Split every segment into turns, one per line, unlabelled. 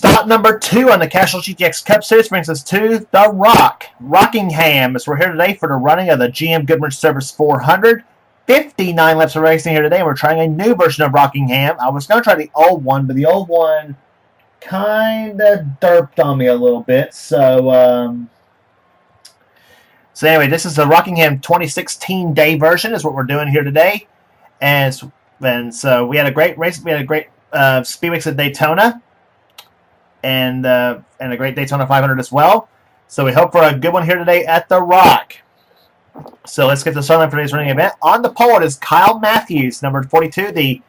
Stop number 2 on the Castrol GTX Cup Series brings us to the Rockingham, as we're here today for the running of the GM Goodwrench Service 400. 59 laps of racing here today, and we're trying a new version of Rockingham. I was going to try the old one, but the old one kind of derped on me a little bit. So anyway, this is the Rockingham 2016 day version is what we're doing here today. And so we had a great race. We had a great Speed Weeks at Daytona. And a great Daytona 500 as well. So we hope for a good one here today at the Rock. So let's get the start line for today's running event. On the pole, it is Kyle Matthews, number 42, the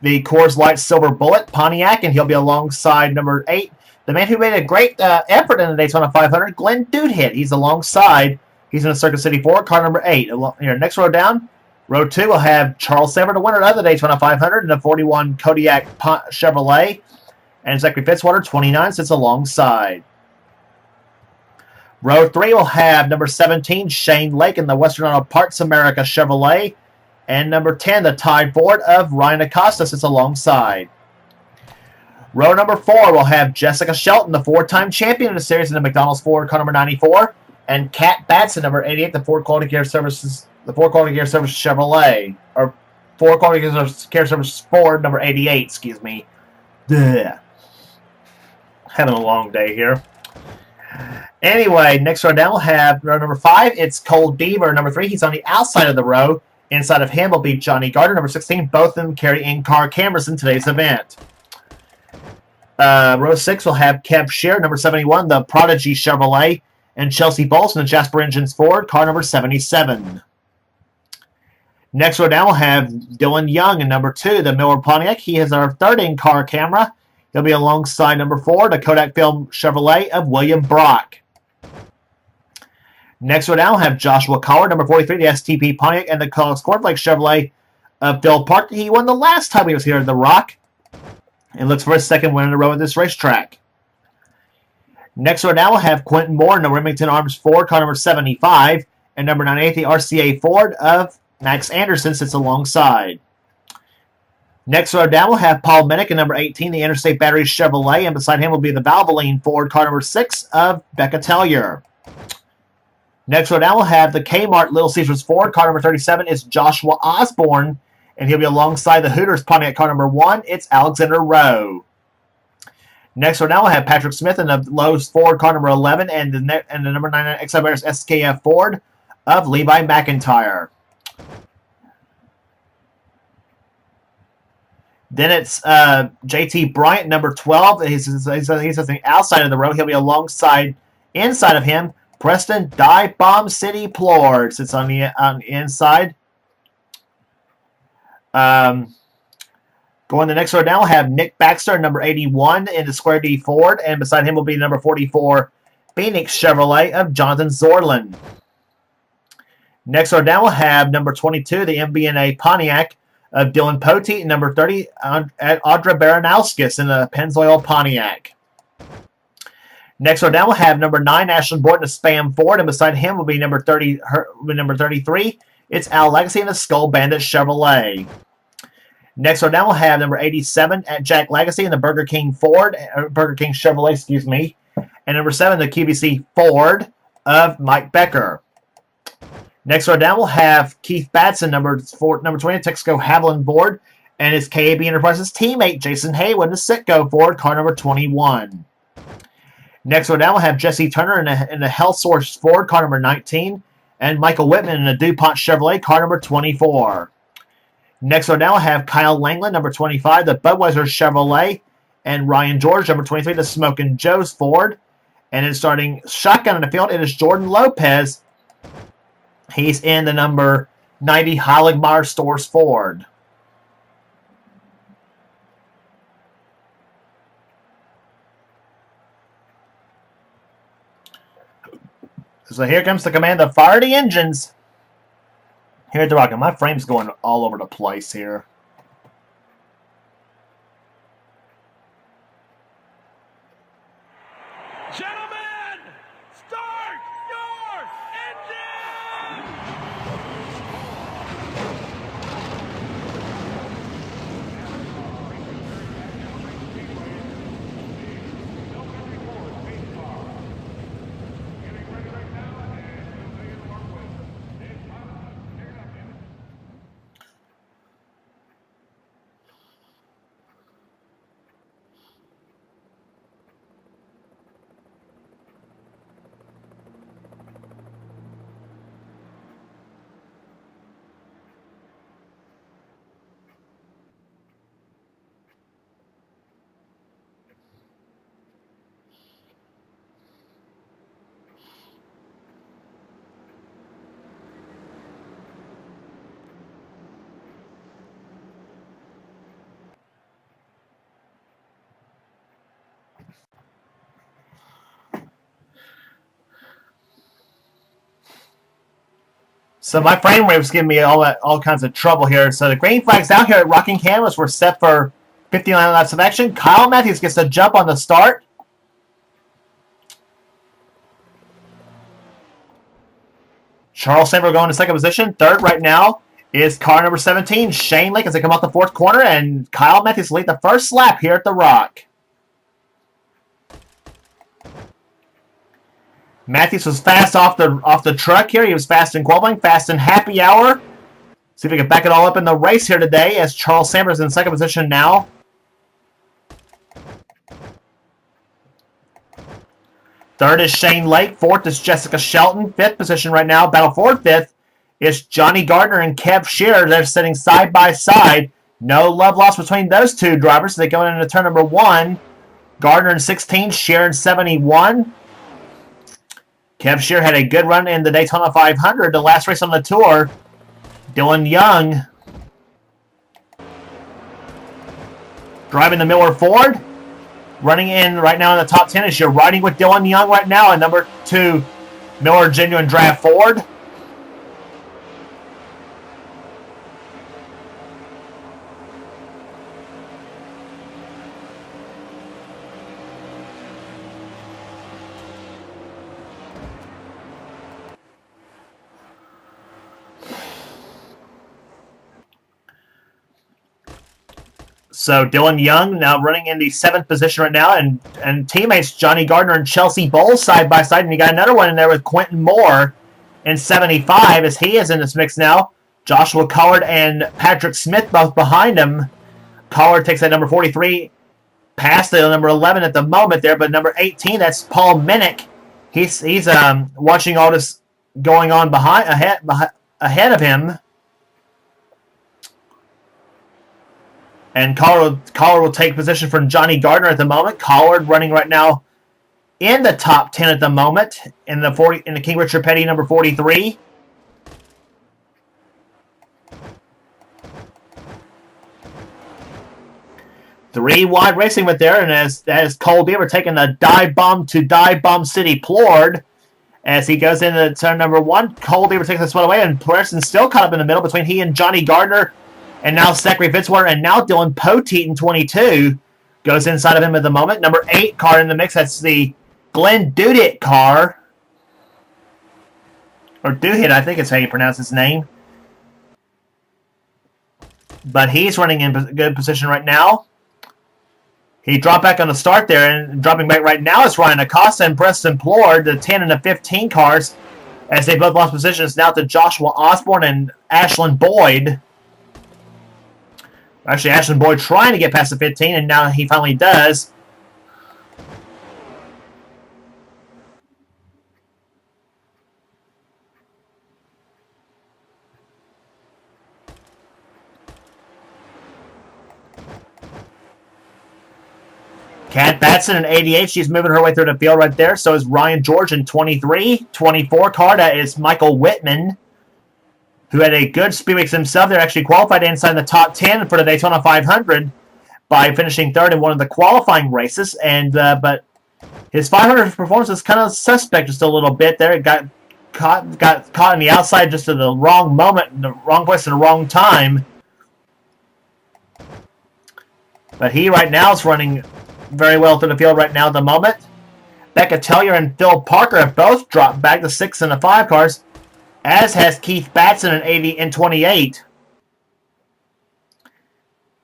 Coors Light Silver Bullet Pontiac, and he'll be alongside number 8, the man who made a great effort in the Daytona 500, Glenn Dudehit. He's alongside. He's in the Circuit City 4, car number 8. Here, next row down, row 2 will have Charles Sever, the winner of the Daytona 500, in the 41 Kodiak Chevrolet. And Zachary Fitzwater, 29, sits alongside. Row 3 will have number 17, Shane Lake in the Western Auto Parts America Chevrolet. And number 10, the Tide Ford of Ryan Acosta, sits alongside. Row number 4 will have Jessica Shelton, the 4-time champion of the series in the McDonald's Ford, car number 94. And Kat Batson, number 88, the Ford Quality Care Services Chevrolet. Or Ford Quality Care Services Ford, number 88, excuse me. Duh. Having a long day here. Anyway, next row down we'll have row number 5. It's Cole Deaver, number 3. He's on the outside of the row. Inside of him will be Johnny Gardner, number 16. Both of them carry in-car cameras in today's event. Row 6 will have Kev Shear, number 71, the Prodigy Chevrolet. And Chelsea Bolson, the Jasper Engines Ford, car number 77. Next row down we'll have Dylan Young, and number 2, the Miller Pontiac. He has our third in-car camera. He'll be alongside number 4, the Kodak Film Chevrolet of William Brock. Next row down, we'll have Joshua Collar, number 43, the STP Pontiac, and the Cornflake Chevrolet of Phil Park. He won the last time he was here at the Rock, and looks for his second win in a row at this racetrack. Next row down, we'll have Quentin Moore in the Remington Arms Ford, car number 75, and number 98, the RCA Ford of Max Anderson, sits alongside. Next row down, we'll have Paul Minnick in number 18, the Interstate Battery Chevrolet, and beside him will be the Valvoline Ford, car number 6 of Becca Tellier. Next row down, we'll have the Kmart Little Caesars Ford, car number 37 is Joshua Osborne, and he'll be alongside the Hooters Pontiac, car number 1, it's Alexander Rowe. Next row down, we'll have Patrick Smith in the Lowe's Ford, car number 11, and the number 99 XIBRS SKF Ford of Levi McIntyre. Then it's JT Bryant, number 12. He's on the outside of the row. He'll be inside of him, Preston Die Bomb City Plord sits on the inside. Going the next row down, we'll have Nick Baxter, number 81, in the Square D Ford, and beside him will be number 44, Phoenix Chevrolet of Jonathan Zorlin. Next row down, we'll have number 22, the MBNA Pontiac of Dylan Poteet, and number 30 at Audra Baranowskis in the Pennzoil Pontiac. Next row down, we'll have number 9, Ashland Borton, the Spam Ford, and beside him will be number 33. It's Al Legacy in the Skull Bandit Chevrolet. Next row down, we'll have number 87 at Jack Legacy in the Burger King Chevrolet, excuse me, and number 7, the QVC Ford of Mike Becker. Next row down, we'll have Keith Batson, number 20, Texaco Haviland Ford, and his KAB Enterprises teammate, Jason Haywood, the Sitco Ford, car number 21. Next row down, we'll have Jesse Turner in the Health Source Ford, car number 19, and Michael Whitman in the DuPont Chevrolet, car number 24. Next row down, we'll have Kyle Langland, number 25, the Budweiser Chevrolet, and Ryan George, number 23, the Smokin' Joe's Ford. And then starting shotgun in the field, it is Jordan Lopez. He's in the number 90 Heiligmeier Stores Ford. So here comes the command to fire the engines. Here at the Rock. My frame's going all over the place here.
Gentlemen, start your engine!
So my frame rate was giving me all kinds of trouble here. So the green flags down here at Rocking Canvas were set for 59 laps of action. Kyle Matthews gets a jump on the start. Charles Samper going to second position. Third right now is car number 17, Shane Lake, as they come out the fourth corner, and Kyle Matthews lead the first lap here at the Rock. Matthews was fast off the truck here. He was fast in qualifying, fast in happy hour. See if we can back it all up in the race here today, as Charles Samper is in second position now. Third is Shane Lake. Fourth is Jessica Shelton. Fifth position right now, battle for fifth, is Johnny Gardner and Kev Shearer. They're sitting side by side. No love lost between those two drivers. They go into turn number 1. Gardner in 16, Shearer in 71. Kev Shearer had a good run in the Daytona 500, the last race on the tour. Dylan Young driving the Miller Ford. Running in right now in the top 10 is you're riding with Dylan Young right now, and number 2, Miller Genuine Draft Ford. So Dylan Young now running in the 7th position right now, and teammates Johnny Gardner and Chelsea Bowles side by side, and you got another one in there with Quentin Moore in 75 as he is in this mix now. Joshua Collard and Patrick Smith both behind him. Collard takes that number 43 past the number 11 at the moment there, but number 18, that's Paul Minnick. He's watching all this going on ahead of him. And Collard will take position from Johnny Gardner at the moment. Collard running right now in the top 10 at the moment in the King Richard Petty number 43. Three wide racing with there, and as Cole Beaver taking the dive bomb to Dive Bomb City Plord as he goes into turn number 1. Cole Beaver takes this one away, and Pearson's still caught up in the middle between he and Johnny Gardner. And now Zachary Fitzwater and now Dylan Poteet in 22 goes inside of him at the moment. Number 8 car in the mix, that's the Glenn Dudit car. Or Duhit, I think is how you pronounce his name. But he's running in good position right now. He dropped back on the start there, and dropping back right now is Ryan Acosta and Preston Plord, the 10 and the 15 cars, as they both lost positions now to Joshua Osborne and Ashlyn Boyd. Actually, Ashlyn Boyd trying to get past the 15, and now he finally does. Kat Batson in 88, she's moving her way through the field right there. So is Ryan George in 23. 24 car, that is Michael Whitman, who had a good speed mix himself. They're actually qualified inside the top 10 for the Daytona 500 by finishing third in one of the qualifying races. And but his 500 performance was kind of suspect just a little bit there. It got caught on the outside just at the wrong moment, the wrong place at the wrong time. But he right now is running very well through the field right now at the moment. Becca Tellier and Phil Parker have both dropped back to 6 and the 5 cars, as has Keith Batson in 80 and 28.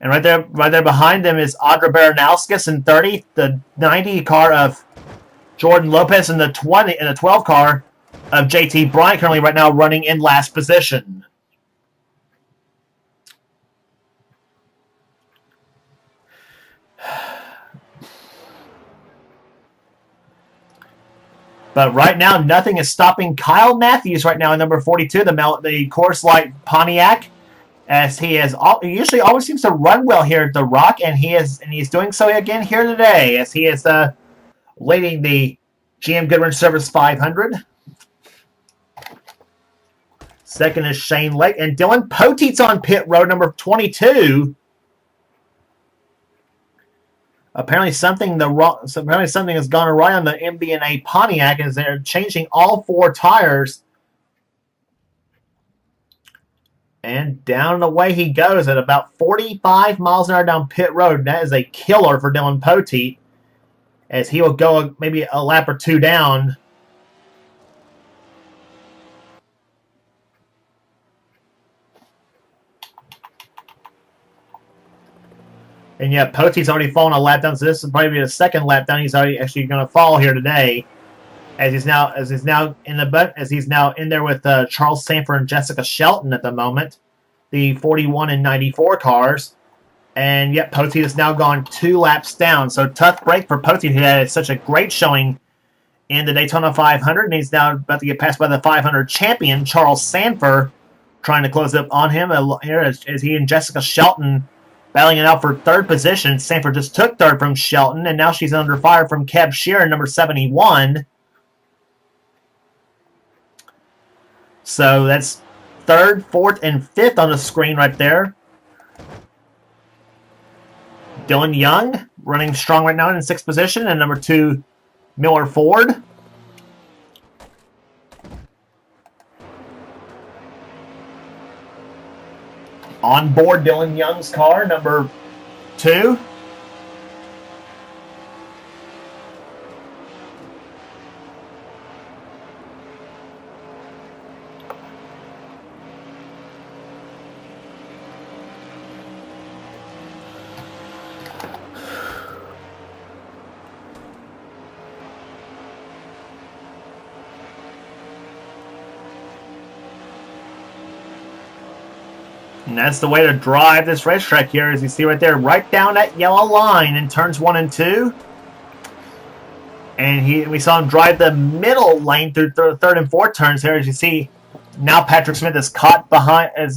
And right there behind them is Audra Baranowskis in 30, the 90 car of Jordan Lopez, and the 12 car of JT Bryant, currently right now running in last position. But right now, nothing is stopping Kyle Matthews right now in number 42, the Coors Light Pontiac, as he usually always seems to run well here at the Rock, and he's doing so again here today, as he is leading the GM Goodwrench Service 500. Second is Shane Lake, and Dylan Poteet's on pit road, number 22. Apparently something has gone awry on the MB&A Pontiac as they're changing all 4 tires And down and away he goes at about 45 miles an hour down pit road. That is a killer for Dylan Poteet, as he will go maybe a lap or two down. And yet Poteet's already fallen a lap down, so this will probably be the second lap down he's already actually going to fall here today. As he's now in there with Charles Sanford and Jessica Shelton at the moment, the 41 and 94 cars. And yet Poteet has now gone 2 laps down. So tough break for Poteet, who had such a great showing in the Daytona 500, and he's now about to get passed by the 500 champion Charles Sanford, trying to close up on him here as he and Jessica Shelton battling it out for third position. Sanford just took third from Shelton, and now she's under fire from Kev Sheeran, number 71. So that's third, fourth, and fifth on the screen right there. Dylan Young running strong right now in sixth position, and number 2, Miller Ford. On board Dylan Young's car, number 2. And that's the way to drive this racetrack here, as you see right there, right down that yellow line in turns 1 and 2. And we saw him drive the middle lane through third and fourth turns here, as you see. Now Patrick Smith is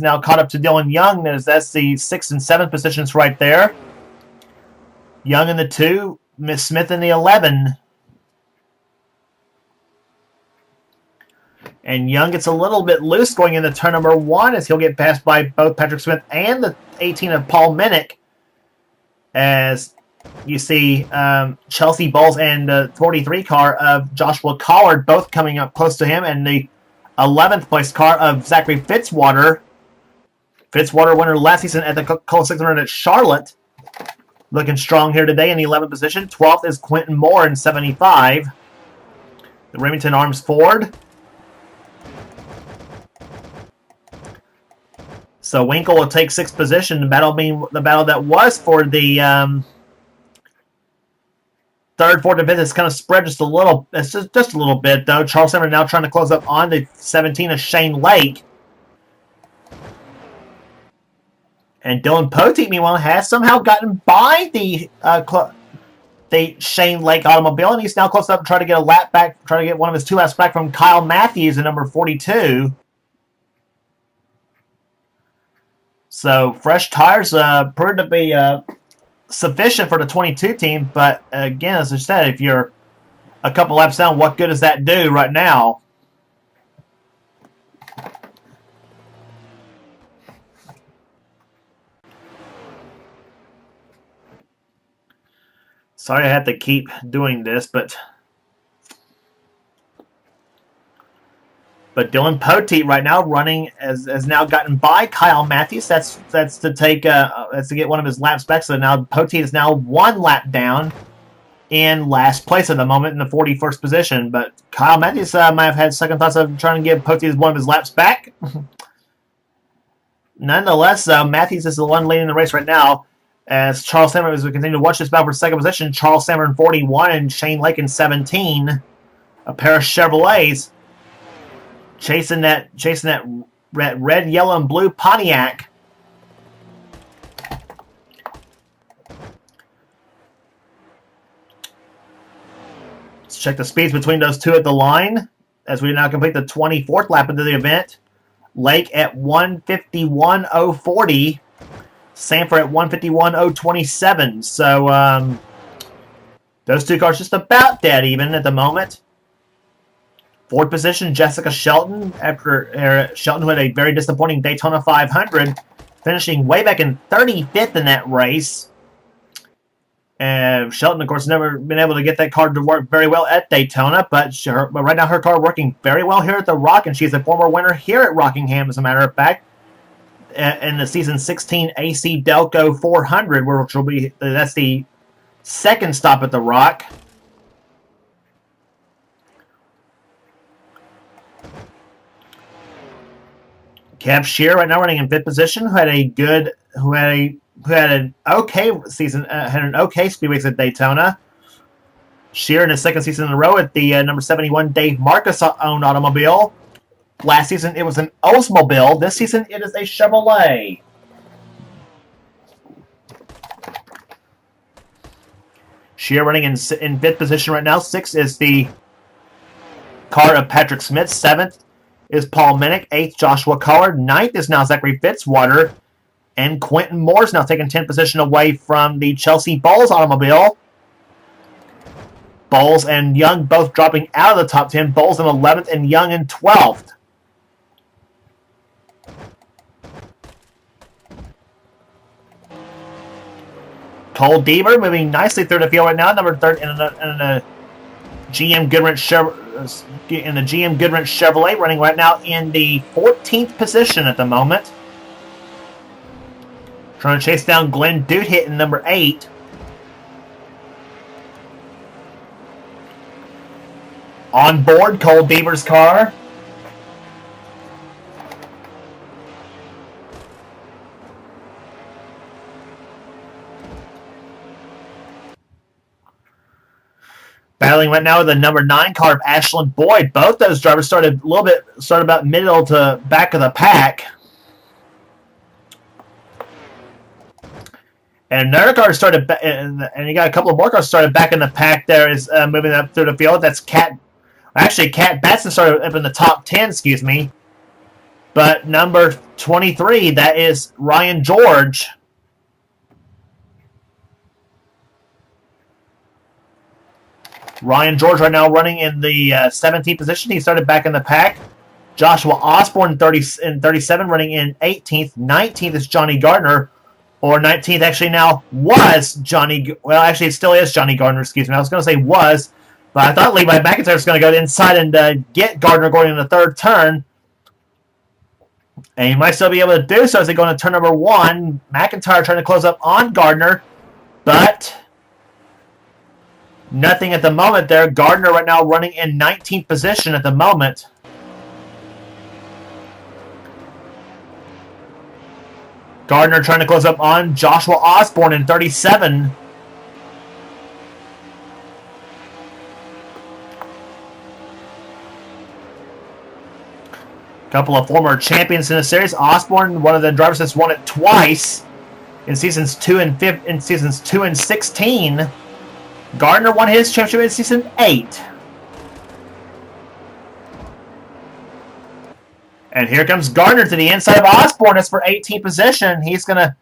now caught up to Dylan Young. That's the 6th and 7th positions right there. Young in the 2, Miss Smith in the 11. And Young gets a little bit loose going into turn number 1, as he'll get passed by both Patrick Smith and the 18 of Paul Minnick. As you see Chelsea Bowles and the 43 car of Joshua Collard both coming up close to him, and the 11th place car of Zachary Fitzwater. Fitzwater winner last season at the Coca-Cola 600 at Charlotte. Looking strong here today in the 11th position. 12th is Quentin Moore in 75. The Remington Arms Ford. So Winkle will take 6th position. The battle being the battle that was for the 3rd, 4th, and 5th is kind of spread just a little. It's just a little bit though. Charles Summer now trying to close up on the 17 of Shane Lake. And Dylan Poteet, meanwhile, has somehow gotten by the Shane Lake automobile, and he's now close up trying to get a lap back, trying to get one of his 2 laps back from Kyle Matthews in number 42. So fresh tires proved to be sufficient for the 22 team, but again, as I said, if you're a couple laps down, what good does that do right now? Sorry I had to keep doing this, but Dylan Poteet right now running has now gotten by Kyle Matthews. That's to get one of his laps back. So now Poteet is now 1 lap down in last place at the moment in the 41st position. But Kyle Matthews might have had second thoughts of trying to give Poteet one of his laps back. Nonetheless, Matthews is the one leading the race right now. As Charles Sammer, as we continue to watch this battle for second position, Charles Sammer in 41 and Shane Lake in 17. A pair of Chevrolets chasing that red, yellow, and blue Pontiac. Let's check the speeds between those two at the line as we now complete the 24th lap into the event. Lake at 151.040. Sanford at 151.027. So those two cars just about dead even at the moment. Fourth position, Jessica Shelton, after Shelton, who had a very disappointing Daytona 500, finishing way back in 35th in that race. Shelton, of course, never been able to get that car to work very well at Daytona, but right now her car working very well here at the Rock, and she's a former winner here at Rockingham, as a matter of fact. in the season 16 AC Delco 400, which will be that's the second stop at the Rock. Kev Shear right now running in fifth position, who had an okay season, had an okay speed race at Daytona. Shear in his second season in a row at the number 71 Dave Marcus owned automobile. Last season it was an Oldsmobile. This season it is a Chevrolet. Shear running in fifth position right now. Sixth is the car of Patrick Smith. Seventh is Paul Minnick. Eighth, Joshua Collard. Ninth is now Zachary Fitzwater. And Quentin Moore's now taking 10th position away from the Chelsea Bowles automobile. Bowles and Young both dropping out of the top 10. Bowles in 11th and Young in 12th. Cole Deaver moving nicely through the field right now, number 3rd in the GM Goodwrench Chevrolet, running right now in the 14th position at the moment. Trying to chase down Glenn Doothitt in number 8. On board, Cole Deaver's car. Battling right now with the number 9 car of Ashland Boyd. Both those drivers started about middle to back of the pack. And another car started, and you got a couple of more cars started back in the pack. There is moving up through the field. That's Cat Batson started up in the top 10. Excuse me. But number 23, that is Ryan George. Ryan George right now running in the 17th position. He started back in the pack. Joshua Osborne in 37 running in 18th. 19th is Johnny Gardner. Or 19th actually now was Johnny... Well, actually it still is Johnny Gardner, excuse me. I was going to say was, but I thought Levi McIntyre was going to go inside and get Gardner going in the third turn. And he might still be able to do so as they go into turn number 1. McIntyre trying to close up on Gardner, but... nothing at the moment there. Gardner right now running in 19th position at the moment. Gardner trying to close up on Joshua Osborne in 37. Couple of former champions in the series. Osborne, one of the drivers that's won it twice in seasons 2 and 16. Gardner won his championship in season 8. And here comes Gardner to the inside of Osborne. It's for 18th position. He's going to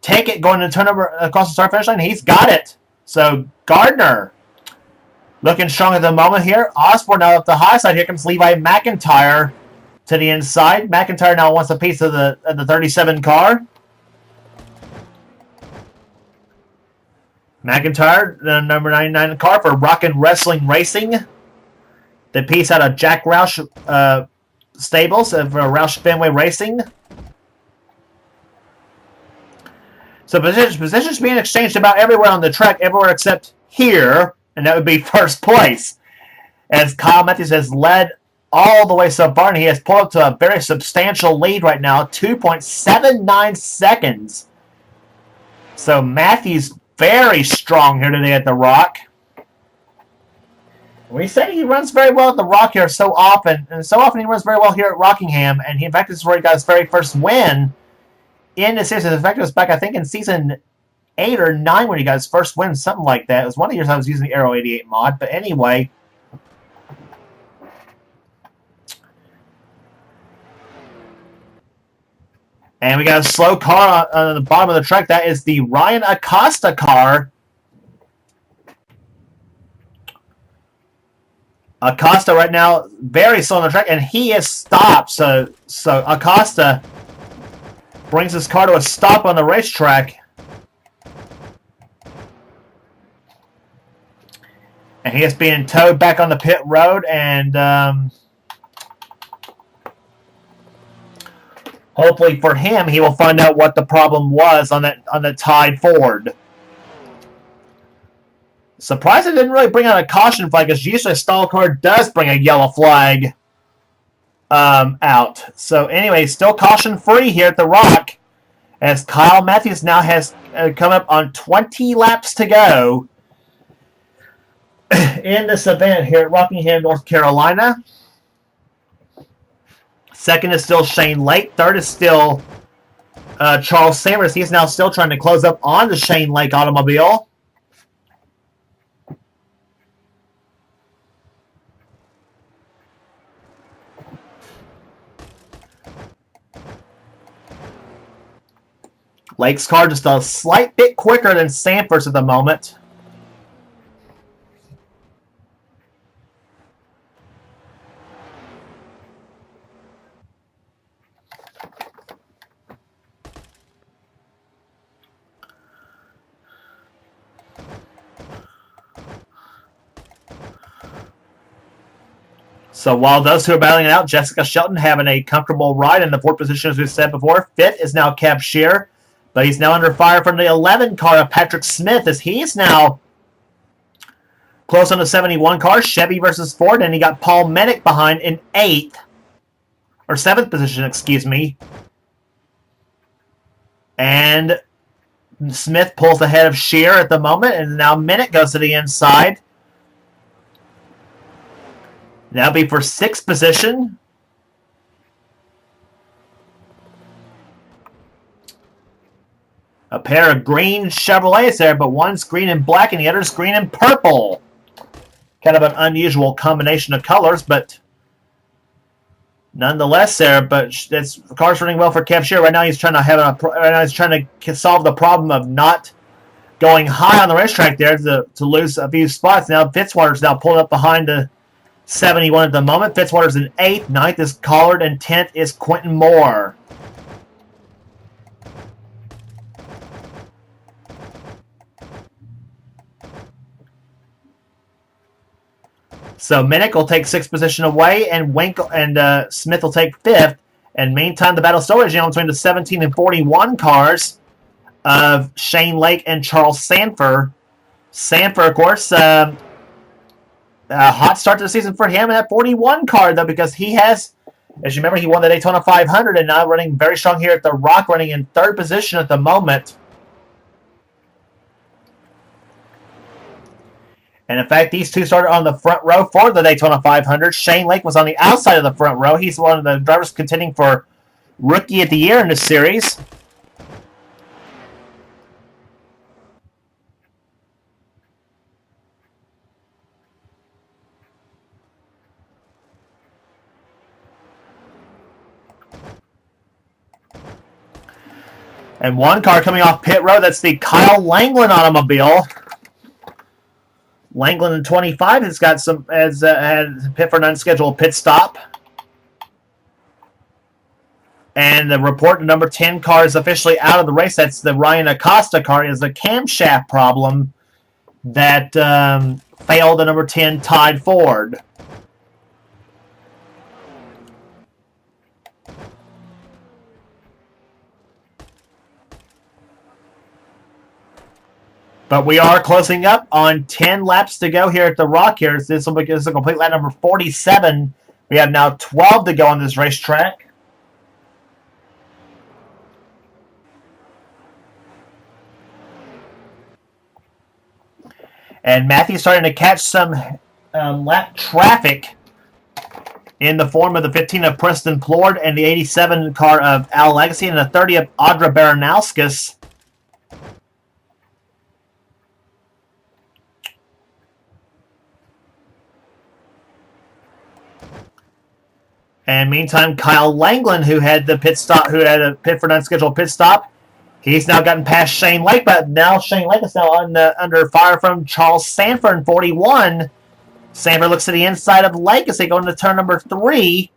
take it going to turn over across the start finish line. He's got it. So Gardner looking strong at the moment here. Osborne now up the high side. Here comes Levi McIntyre to the inside. McIntyre now wants a piece of the 37 car. McIntyre, the number 99 car for Rockin' Wrestling Racing. The piece out of Jack Roush stables of Roush Fenway Racing. So positions being exchanged about everywhere on the track, everywhere except here, and that would be first place. As Kyle Matthews has led all the way so far, and he has pulled up to a very substantial lead right now, 2.79 seconds. So Matthews very strong here today at the Rock. We say he runs very well at the Rock here so often, and so often he runs very well here at Rockingham, and he, in fact, this is where he got his very first win in the series. In fact, it was back, I think, in season 8 or 9 when he got his first win, something like that. It was one of the years I was using the Aero 88 mod, but anyway. And we got a slow car on the bottom of the track. That is the Ryan Acosta car. Acosta right now very slow on the track, and he is stopped. So Acosta brings his car to a stop on the racetrack. And he is being towed back on the pit road, and Hopefully for him, he will find out what the problem was on the tied Ford. Surprised it didn't really bring out a caution flag, because usually a stall car does bring a yellow flag out. So anyway, still caution free here at the Rock, as Kyle Matthews now has come up on 20 laps to go in this event here at Rockingham, North Carolina. Second is still Shane Lake. Third is still Charles Sanders. He's now still trying to close up on the Shane Lake automobile. Lake's car just a slight bit quicker than Sanford's at the moment. So while those two are battling it out, Jessica Shelton having a comfortable ride in the fourth position, as we said before. Fifth is now Kev Shear, but he's now under fire from the 11 car of Patrick Smith, as he's now close on the 71 car. Chevy versus Ford, and he got Paul Mennick behind in 8th, or 7th position, excuse me. And Smith pulls ahead of Shear at the moment, and now Mennick goes to the inside. That'll be for 6th position. A pair of green Chevrolets there, but one's green and black and the other's green and purple. Kind of an unusual combination of colors, but nonetheless there. But the car's running well for Kev Shear. Right now he's trying to solve the problem of not going high on the racetrack there to lose a few spots. Now Fitzwater's now pulling up behind the 71 at the moment. Fitzwater's in 8th. 9th is Collard, and 10th is Quentin Moore. So Mennick will take 6th position away, and Winkle and Smith will take 5th. And meantime, the battle still rages on between the 17 and 41 cars of Shane Lake and Charles Sanford. Sanford, of course, a hot start to the season for him in that 41 car, though, because he has, as you remember, he won the Daytona 500 and now running very strong here at the Rock, running in 3rd position at the moment. And in fact, these two started on the front row for the Daytona 500. Shane Lake was on the outside of the front row. He's one of the drivers contending for Rookie of the Year in this series. And one car coming off pit road, that's the Kyle Langland automobile. Langland in 25 has got had pit for an unscheduled pit stop. And the report, number 10 car is officially out of the race. That's the Ryan Acosta car. Is a camshaft problem that failed the number 10 tied Ford. But we are closing up on 10 laps to go here at the Rock here. This will be a complete lap number 47. We have now 12 to go on this racetrack. And Matthew's starting to catch some lap traffic in the form of the 15 of Preston Plord and the 87 car of Al Legacy and the 30 of Audra Baranauskas. And meantime, Kyle Langland, who had the pit stop, who had a pit for an unscheduled pit stop, he's now gotten past Shane Lake, but now Shane Lake is now under fire from Charles Sanford in 41. Sanford looks to the inside of Lake as they go into turn number 3.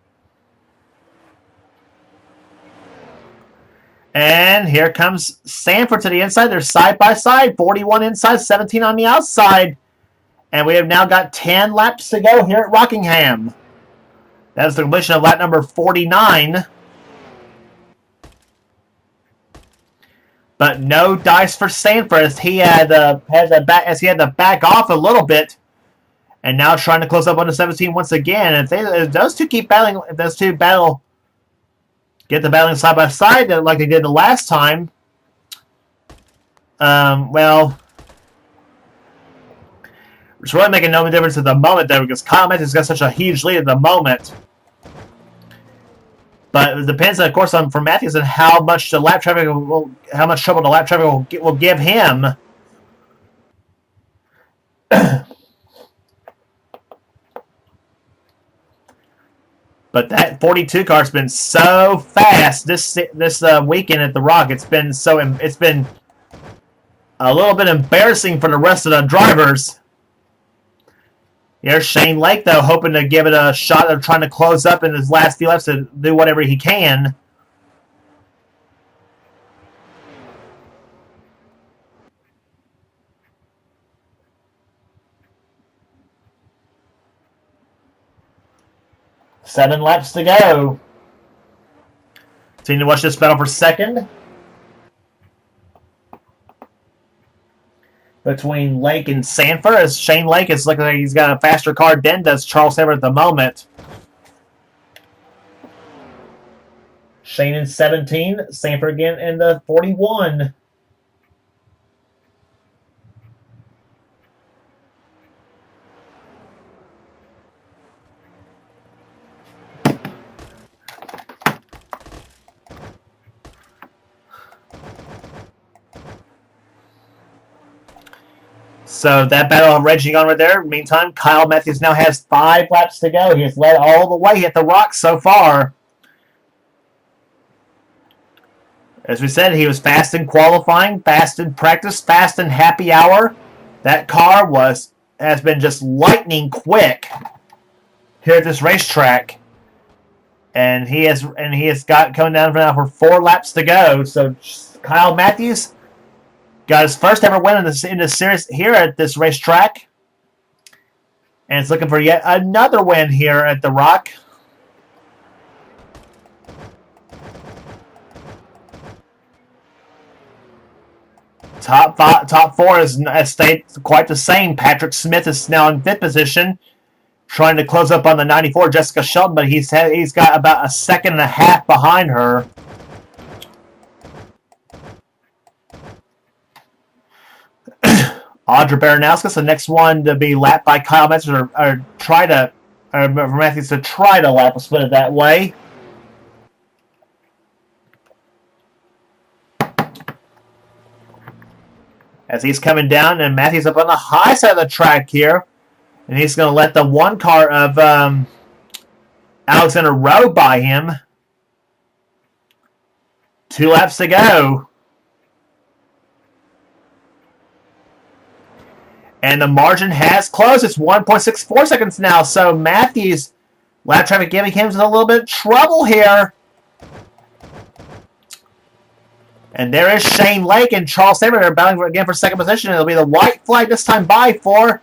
And here comes Sanford to the inside. They're side by side, 41 inside, 17 on the outside. And we have now got 10 laps to go here at Rockingham. That is the completion of lap number 49. But no dice for Sanford as he had to back off a little bit, and now trying to close up on the 17 once again. And if those two keep battling, if those two get the battling side by side like they did the last time, well, it's really making no difference at the moment there because Kyle Matthews got such a huge lead at the moment. But it depends, of course, for Matthews and how much trouble the lap traffic will give him. But that 42 car's been so fast this weekend at the Rock. It's been a little bit embarrassing for the rest of the drivers. Here's Shane Lake, though, hoping to give it a shot of trying to close up in his last few laps to do whatever he can. Seven laps to go. Continue to watch this battle for second between Lake and Sanford, as Shane Lake is looking like he's got a faster car than does Charles Sanford at the moment. Shane in 17, Sanford again in the 41. So that battle raging on right there. Meantime, Kyle Matthews now has 5 laps to go. He has led all the way at the Rock so far. As we said, he was fast in qualifying, fast in practice, fast in happy hour. That car has been just lightning quick here at this racetrack. And he has got coming down now for 4 laps to go. So Kyle Matthews got his first ever win in this series here at this racetrack. And it's looking for yet another win here at the Rock. Top four has stayed quite the same. Patrick Smith is now in 5th position, trying to close up on the 94, Jessica Shelton, but he's got about a second and a half behind her. Audra Baranowska, the next one to be lapped by Kyle Matthews, or Matthews to try to lap, let's put it that way. As he's coming down, and Matthews up on the high side of the track here, and he's going to let the one car of Alexander Rowe by him. 2 laps to go. And the margin has closed. It's 1.64 seconds now. So Matthews, lap traffic giving him a little bit of trouble here. And there is Shane Lake and Charles Sanford are battling again for second position. It'll be the white flag this time by for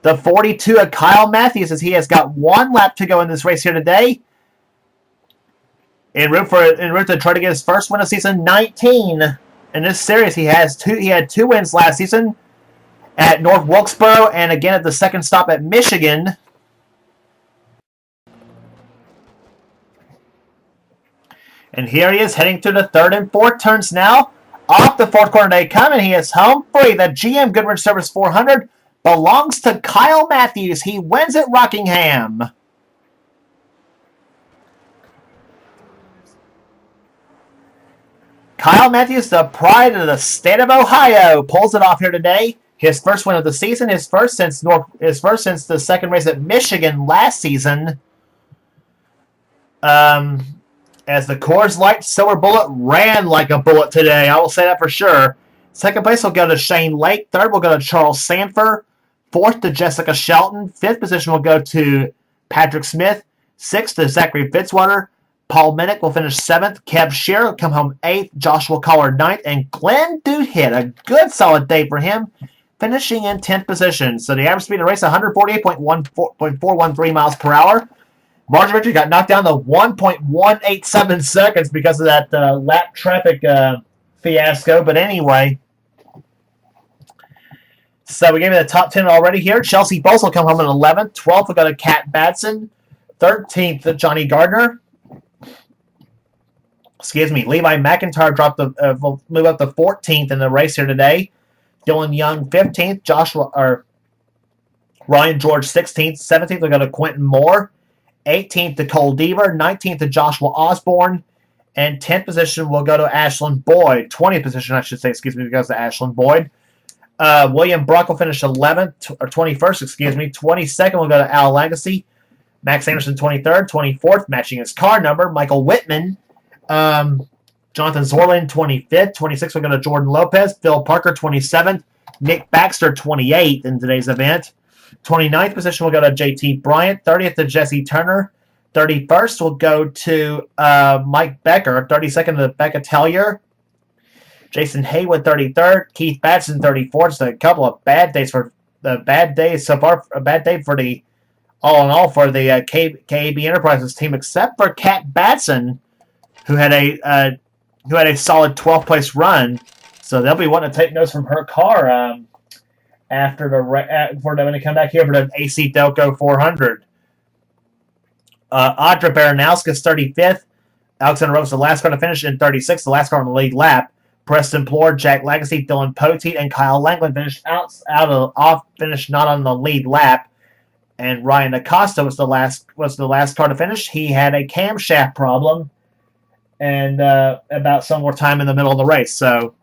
the 42 of Kyle Matthews, as he has got 1 lap to go in this race here today. En route to try to get his first win of season 19 in this series. He had 2 wins last season at North Wilkesboro and again at the second stop at Michigan. And here he is heading to the 3rd and 4th turns now. Off the 4th corner they come, and he is home free. The GM Goodwrench Service 400 belongs to Kyle Matthews. He wins at Rockingham. Kyle Matthews, the pride of the state of Ohio, pulls it off here today. His first win of the season, his first since the second race at Michigan last season. As the Coors Light Silver Bullet ran like a bullet today, I will say that for sure. Second place will go to Shane Lake. 3rd will go to Charles Sanford. 4th to Jessica Shelton. 5th position will go to Patrick Smith. 6th to Zachary Fitzwater. Paul Minnick will finish 7th. Kev Shearer will come home 8th. Joshua Collar 9th. And Glenn Duhit, a good solid day for him, finishing in 10th position. So the average speed of the race, 148.413 miles per hour. Margin victory got knocked down to 1.187 seconds because of that lap traffic fiasco. But anyway, so we gave you the top 10 already here. Chelsea Bowles will come home in 11th. 12th, we'll go to Kat Batson. 13th, Johnny Gardner. Excuse me. Levi McIntyre will move up to 14th in the race here today. Dylan Young, 15th. Ryan George, 16th. 17th, we'll go to Quentin Moore. 18th to Cole Deaver. 19th to Joshua Osborne. And 10th position will go to Ashlyn Boyd. 20th position, I should say, goes to Ashlyn Boyd. William Brock will finish 11th, or 21st, excuse me. 22nd will go to Al Lagacy. Max Anderson, 23rd. 24th, matching his car number. Michael Whitman. Jonathan Zorlin, 25th. 26th will go to Jordan Lopez. Phil Parker, 27th. Nick Baxter, 28th in today's event. 29th position will go to JT Bryant. 30th to Jesse Turner. 31st will go to Mike Becker. 32nd to Becca Tellier. Jason Haywood, 33rd. Keith Batson, 34th. So a couple of bad days so far. A bad day for the all in all for the KAB Enterprises team, except for Kat Batson, who had a solid 12th place run. So they'll be wanting to take notes from her car when they come back here for the AC Delco 400. Audra Baranowski's 35th. Alexander Rose, the last car to finish, in 36th, the last car on the lead lap. Preston Plord, Jack Legacy, Dylan Poteet, and Kyle Langland finished finished not on the lead lap. And Ryan Acosta was the last car to finish. He had a camshaft problem, and about some more time in the middle of the race. So,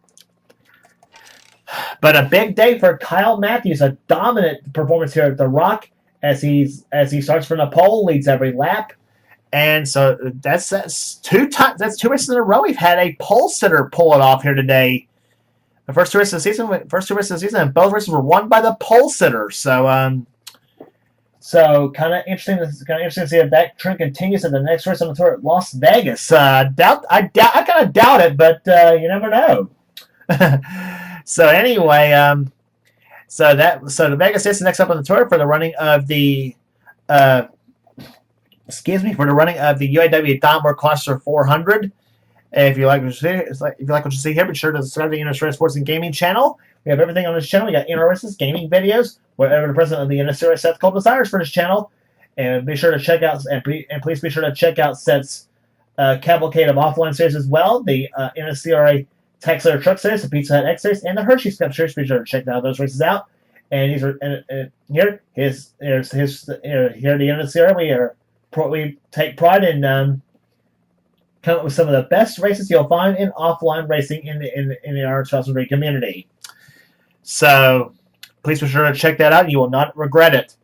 but a big day for Kyle Matthews, a dominant performance here at the Rock as he starts from the pole, leads every lap. And so that's two races in a row we've had a pole sitter pull it off here today. The first two races of the season, and both races were won by the pole sitter. So kind of interesting to see if that trend continues at the next race on the tour at Las Vegas. I kind of doubt it, but you never know. So anyway, so the Vegas is next up on the tour for the running of the UAW Daimler Cluster 400. If you like what you see here, be sure to subscribe to the NNSCRA Sports and Gaming channel. We have everything on this channel. We got NRS's gaming videos, whatever the president of the NNSCRA Seth Cole desires for this channel. And be sure to check out please be sure to check out Seth's cavalcade of offline series as well. The NNSCRA Tax Layer Truck Series, the Pizza Hut X Series, and the Hershey's Cup Series. Be sure to check those races out. And these are here at the NNSCRA. We take pride in coming up with some of the best races you'll find in offline racing in our Charleston community. So please be sure to check that out. You will not regret it.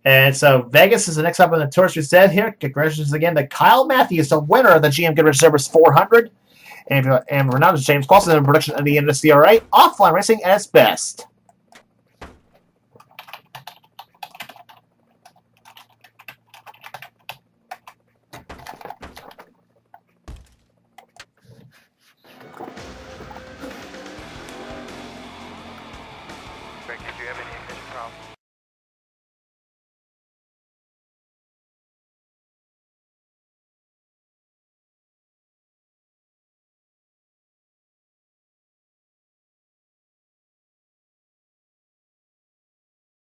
And so Vegas is the next up on the tour, as we said here. Congratulations again to Kyle Matthews, the winner of the GM Goodwrench Service 400. And for now, this is James Clausen in production of the NNSCRA Offline Racing at its best.